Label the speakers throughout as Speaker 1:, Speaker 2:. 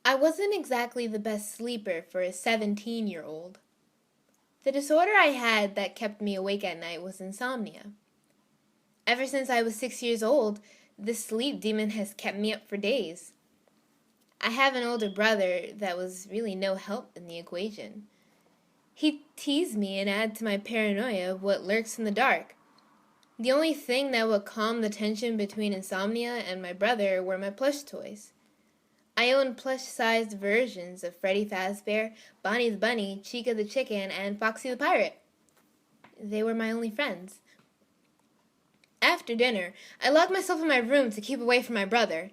Speaker 1: I wasn't exactly the best sleeper for a 17-year-old. The disorder I had that kept me awake at night was insomnia. Ever since I was 6 years old, this sleep demon has kept me up for days. I have an older brother that was really no help in the equation. He teased me and added to my paranoia of what lurks in the dark. The only thing that would calm the tension between insomnia and my brother were my plush toys. I owned plush-sized versions of Freddy Fazbear, Bonnie the Bunny, Chica the Chicken, and Foxy the Pirate. They were my only friends. After dinner, I locked myself in my room to keep away from my brother.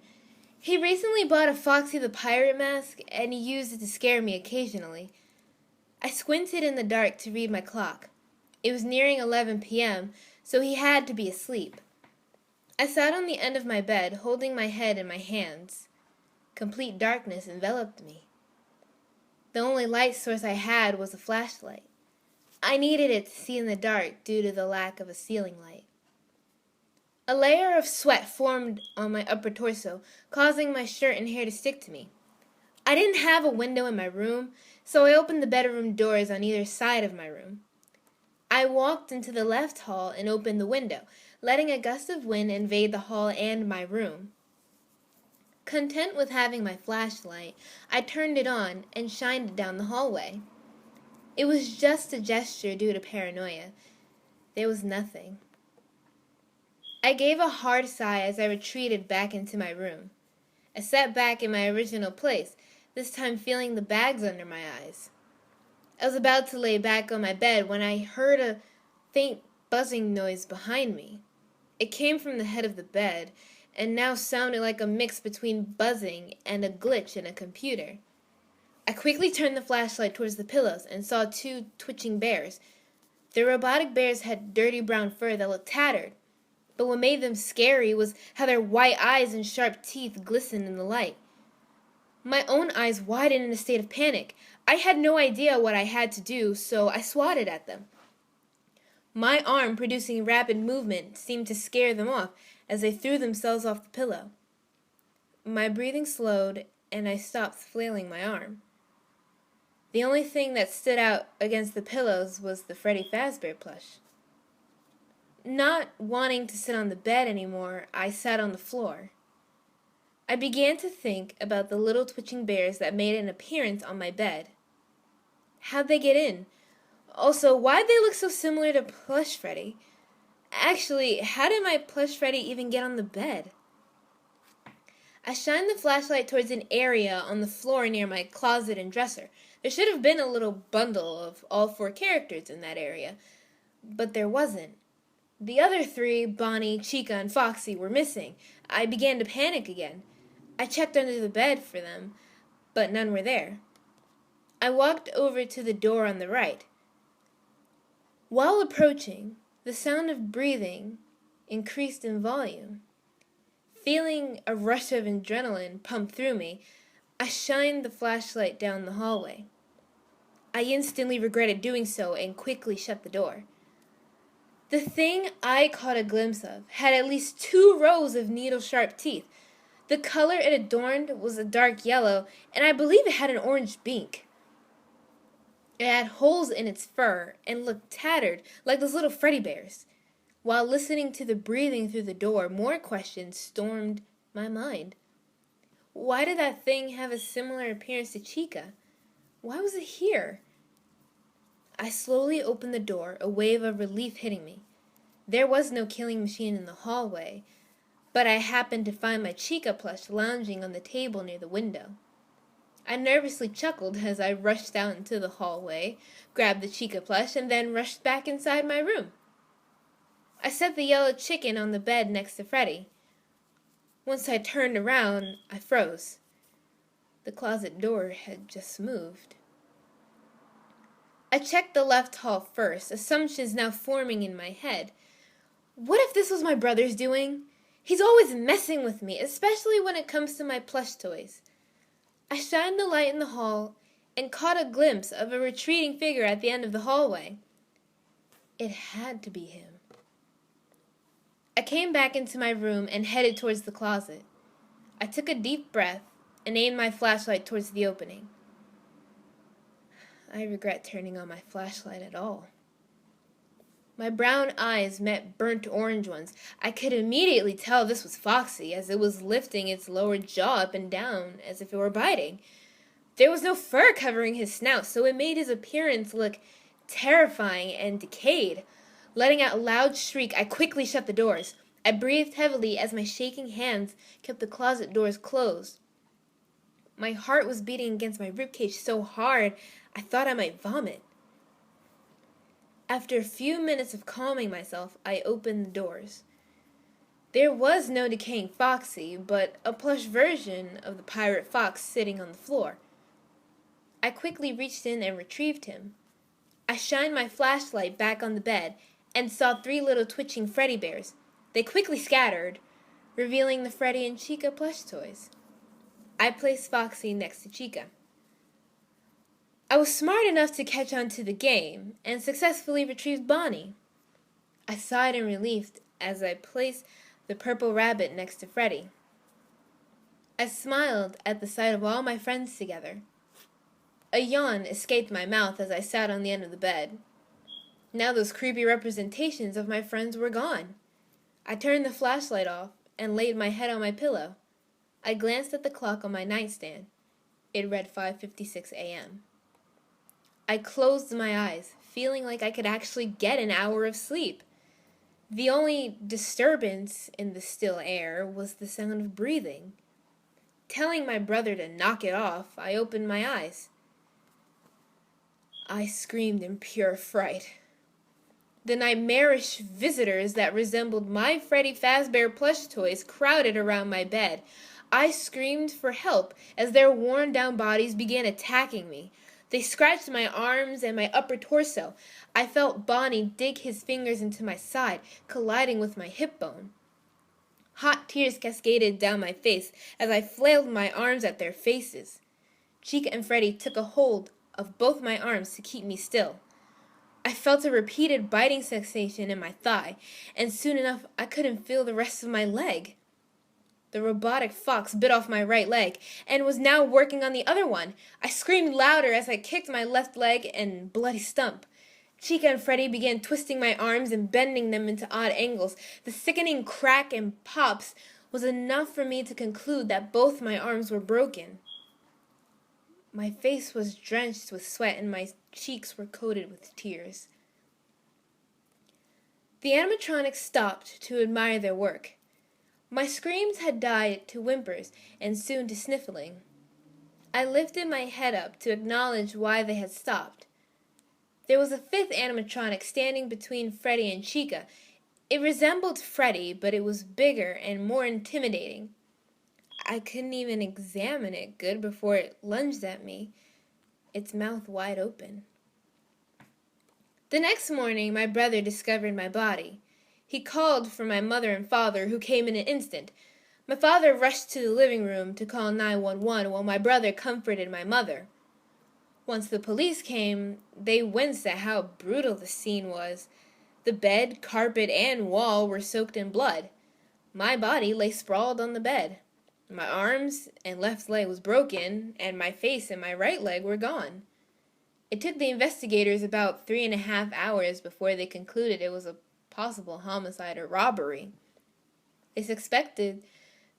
Speaker 1: He recently bought a Foxy the Pirate mask, and he used it to scare me occasionally. I squinted in the dark to read my clock. It was nearing 11 p.m., so he had to be asleep. I sat on the end of my bed, holding my head in my hands. Complete darkness enveloped me. The only light source I had was a flashlight. I needed it to see in the dark due to the lack of a ceiling light. A layer of sweat formed on my upper torso, causing my shirt and hair to stick to me. I didn't have a window in my room, so I opened the bedroom doors on either side of my room. I walked into the left hall and opened the window, letting a gust of wind invade the hall and my room. Content with having my flashlight, I turned it on and shined it down the hallway. It was just a gesture due to paranoia. There was nothing. I gave a hard sigh as I retreated back into my room. I sat back in my original place, this time feeling the bags under my eyes. I was about to lay back on my bed when I heard a faint buzzing noise behind me. It came from the head of the bed, and now sounded like a mix between buzzing and a glitch in a computer. I quickly turned the flashlight towards the pillows and saw two twitching bears. The robotic bears had dirty brown fur that looked tattered, but what made them scary was how their white eyes and sharp teeth glistened in the light. My own eyes widened in a state of panic. I had no idea what I had to do, so I swatted at them. My arm, producing rapid movement, seemed to scare them off as they threw themselves off the pillow. My breathing slowed, and I stopped flailing my arm. The only thing that stood out against the pillows was the Freddy Fazbear plush. Not wanting to sit on the bed anymore, I sat on the floor. I began to think about the little twitching bears that made an appearance on my bed. How'd they get in? Also, why'd they look so similar to Plush Freddy? Actually, how did my Plush Freddy even get on the bed? I shined the flashlight towards an area on the floor near my closet and dresser. There should have been a little bundle of all 4 characters in that area, but there wasn't. The other 3, Bonnie, Chica, and Foxy, were missing. I began to panic again. I checked under the bed for them, but none were there. I walked over to the door on the right. While approaching, the sound of breathing increased in volume. Feeling a rush of adrenaline pump through me, I shined the flashlight down the hallway. I instantly regretted doing so and quickly shut the door. The thing I caught a glimpse of had at least 2 rows of needle-sharp teeth. The color it adorned was a dark yellow, and I believe it had an orange beak. It had holes in its fur and looked tattered like those little Freddy bears. While listening to the breathing through the door, more questions stormed my mind. Why did that thing have a similar appearance to Chica? Why was it here? I slowly opened the door, a wave of relief hitting me. There was no killing machine in the hallway, but I happened to find my Chica plush lounging on the table near the window. I nervously chuckled as I rushed out into the hallway, grabbed the Chica plush, and then rushed back inside my room. I set the yellow chicken on the bed next to Freddy. Once I turned around, I froze. The closet door had just moved. I checked the left hall first, assumptions now forming in my head. What if this was my brother's doing? He's always messing with me, especially when it comes to my plush toys. I shined the light in the hall and caught a glimpse of a retreating figure at the end of the hallway. It had to be him. I came back into my room and headed towards the closet. I took a deep breath and aimed my flashlight towards the opening. I regret turning on my flashlight at all. My brown eyes met burnt orange ones. I could immediately tell this was Foxy, as it was lifting its lower jaw up and down as if it were biting. There was no fur covering his snout, so it made his appearance look terrifying and decayed. Letting out a loud shriek, I quickly shut the doors. I breathed heavily as my shaking hands kept the closet doors closed. My heart was beating against my ribcage so hard I thought I might vomit. After a few minutes of calming myself, I opened the doors. There was no decaying Foxy, but a plush version of the pirate fox sitting on the floor. I quickly reached in and retrieved him. I shined my flashlight back on the bed and saw 3 little twitching Freddy bears. They quickly scattered, revealing the Freddy and Chica plush toys. I placed Foxy next to Chica. I was smart enough to catch on to the game and successfully retrieved Bonnie. I sighed in relief as I placed the purple rabbit next to Freddy. I smiled at the sight of all my friends together. A yawn escaped my mouth as I sat on the end of the bed. Now those creepy representations of my friends were gone. I turned the flashlight off and laid my head on my pillow. I glanced at the clock on my nightstand. It read 5:56 a.m. I closed my eyes, feeling like I could actually get an hour of sleep. The only disturbance in the still air was the sound of breathing. Telling my brother to knock it off, I opened my eyes. I screamed in pure fright. The nightmarish visitors that resembled my Freddy Fazbear plush toys crowded around my bed. I screamed for help as their worn-down bodies began attacking me. They scratched my arms and my upper torso. I felt Bonnie dig his fingers into my side, colliding with my hip bone. Hot tears cascaded down my face as I flailed my arms at their faces. Chica and Freddy took a hold of both my arms to keep me still. I felt a repeated biting sensation in my thigh, and soon enough I couldn't feel the rest of my leg. The robotic fox bit off my right leg and was now working on the other one. I screamed louder as I kicked my left leg and bloody stump. Chica and Freddy began twisting my arms and bending them into odd angles. The sickening crack and pops was enough for me to conclude that both my arms were broken. My face was drenched with sweat and my cheeks were coated with tears. The animatronics stopped to admire their work. My screams had died to whimpers and soon to sniffling. I lifted my head up to acknowledge why they had stopped. There was a 5th animatronic standing between Freddy and Chica. It resembled Freddy, but it was bigger and more intimidating. I couldn't even examine it good before it lunged at me, its mouth wide open. The next morning, my brother discovered my body. He called for my mother and father, who came in an instant. My father rushed to the living room to call 911 while my brother comforted my mother. Once the police came, they winced at how brutal the scene was. The bed, carpet, and wall were soaked in blood. My body lay sprawled on the bed. My arms and left leg was broken, and my face and my right leg were gone. It took the investigators about 3.5 hours before they concluded it was a possible homicide or robbery. They suspected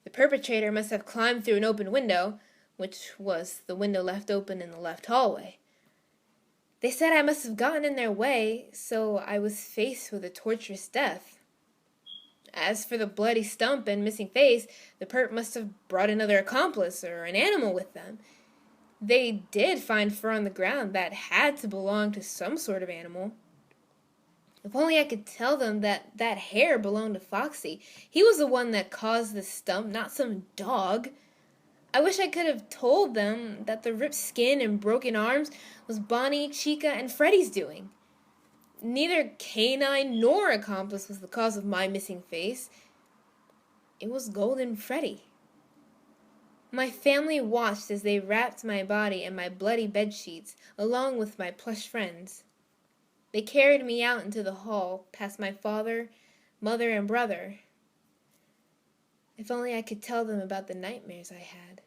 Speaker 1: the perpetrator must have climbed through an open window, which was the window left open in the left hallway. They said I must have gotten in their way, so I was faced with a torturous death. As for the bloody stump and missing face, the perp must have brought another accomplice or an animal with them. They did find fur on the ground that had to belong to some sort of animal. If only I could tell them that that hair belonged to Foxy. He was the one that caused the stump, not some dog. I wish I could have told them that the ripped skin and broken arms was Bonnie, Chica, and Freddy's doing. Neither canine nor accomplice was the cause of my missing face. It was Golden Freddy. My family watched as they wrapped my body in my bloody bedsheets, along with my plush friends. They carried me out into the hall, past my father, mother, and brother. If only I could tell them about the nightmares I had.